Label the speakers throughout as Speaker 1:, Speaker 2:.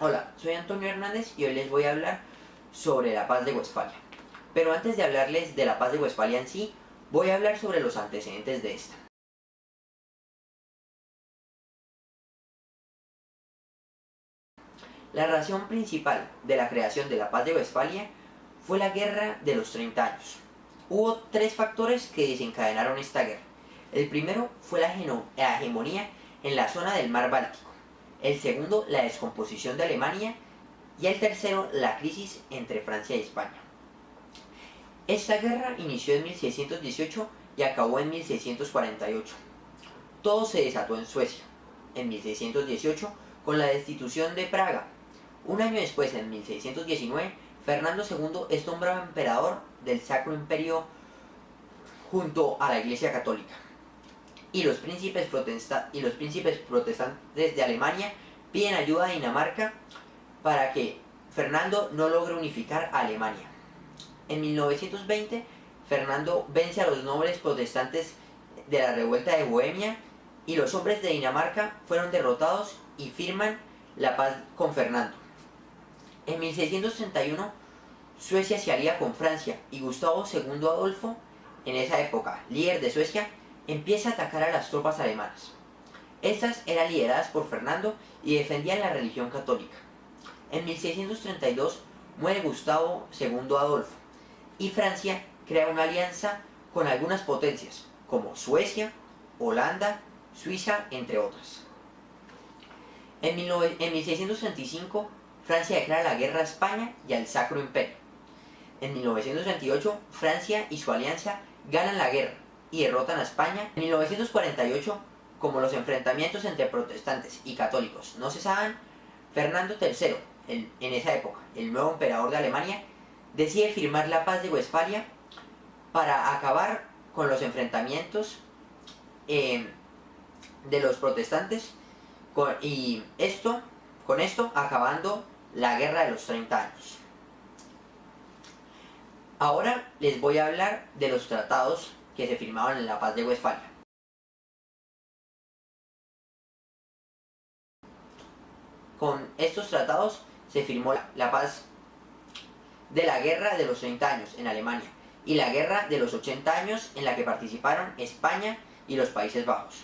Speaker 1: Hola, soy Antonio Hernández y hoy les voy a hablar sobre la Paz de Westfalia. Pero antes de hablarles de la Paz de Westfalia en sí, voy a hablar sobre los antecedentes de esta. La razón principal de la creación de la Paz de Westfalia fue la Guerra de los 30 años. Hubo tres factores que desencadenaron esta guerra. El primero fue la hegemonía en la zona del mar Báltico. El segundo, la descomposición de Alemania. Y el tercero, la crisis entre Francia y España. Esta guerra inició en 1618 y acabó en 1648. Todo se desató en Suecia, en 1618, con la destitución de Praga. Un año después, en 1619, Fernando II es nombrado emperador del Sacro Imperio junto a la Iglesia Católica. Y los príncipes protestantes de Alemania piden ayuda a Dinamarca para que Fernando no logre unificar a Alemania. En 1920, Fernando vence a los nobles protestantes de la revuelta de Bohemia y los hombres de Dinamarca fueron derrotados y firman la paz con Fernando. En 1631, Suecia se alía con Francia y Gustavo II Adolfo, en esa época líder de Suecia, empieza a atacar a las tropas alemanas. Estas eran lideradas por Fernando y defendían la religión católica. En 1632 muere Gustavo II Adolfo y Francia crea una alianza con algunas potencias como Suecia, Holanda, Suiza, entre otras. En 1635 Francia declara la guerra a España y al Sacro Imperio. En 1938 Francia y su alianza ganan la guerra y derrotan a España. En 1948, como los enfrentamientos entre protestantes y católicos no cesaban, Fernando III, en esa época el nuevo emperador de Alemania, decide firmar la Paz de Westfalia para acabar con los enfrentamientos de los protestantes con esto acabando la Guerra de los 30 años. Ahora les voy a hablar de los tratados que se firmaban en la Paz de Westfalia. Con estos tratados se firmó la paz de la Guerra de los 30 años en Alemania y la Guerra de los 80 años en la que participaron España y los Países Bajos.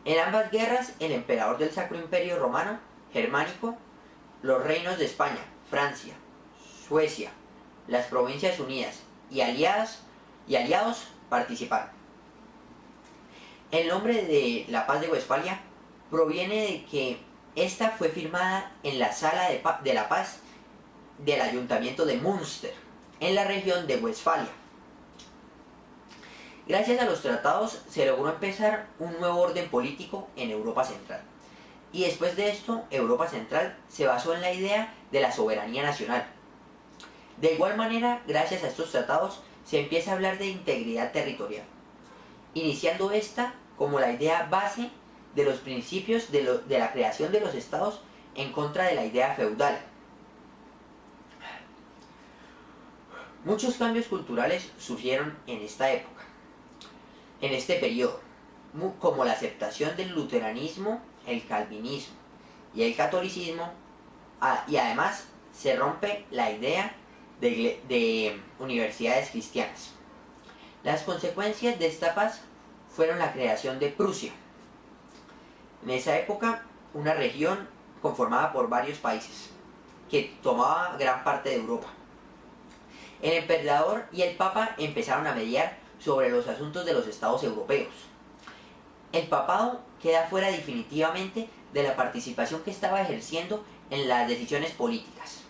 Speaker 1: En ambas guerras, el emperador del Sacro Imperio Romano Germánico, los reinos de España, Francia, Suecia, las Provincias Unidas y aliados participaron. El nombre de la Paz de Westfalia proviene de que esta fue firmada en la Sala de la Paz del Ayuntamiento de Münster, en la región de Westfalia. Gracias a los tratados se logró empezar un nuevo orden político en Europa Central. Y después de esto, Europa Central se basó en la idea de la soberanía nacional. De igual manera, gracias a estos tratados, se empieza a hablar de integridad territorial, iniciando esta como la idea base de los principios de la creación de los estados en contra de la idea feudal. Muchos cambios culturales surgieron en esta época, en este periodo, como la aceptación del luteranismo, el calvinismo y el catolicismo, y además se rompe la idea de universidades cristianas. Las consecuencias de esta paz fueron la creación de Prusia. En esa época, una región conformada por varios países, que tomaba gran parte de Europa. El emperador y el papa empezaron a mediar sobre los asuntos de los estados europeos. El papado queda fuera definitivamente de la participación que estaba ejerciendo en las decisiones políticas.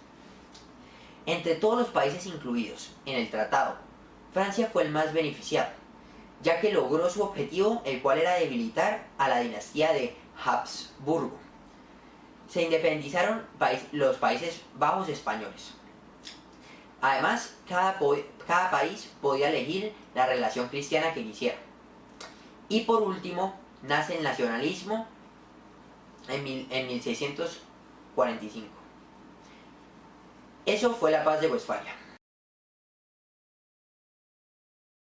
Speaker 1: Entre todos los países incluidos en el tratado, Francia fue el más beneficiado, ya que logró su objetivo, el cual era debilitar a la dinastía de Habsburgo. Se independizaron los Países Bajos españoles. Además, cada país podía elegir la relación cristiana que quisiera. Y por último, nace el nacionalismo en 1645. Eso fue la Paz de Westfalia.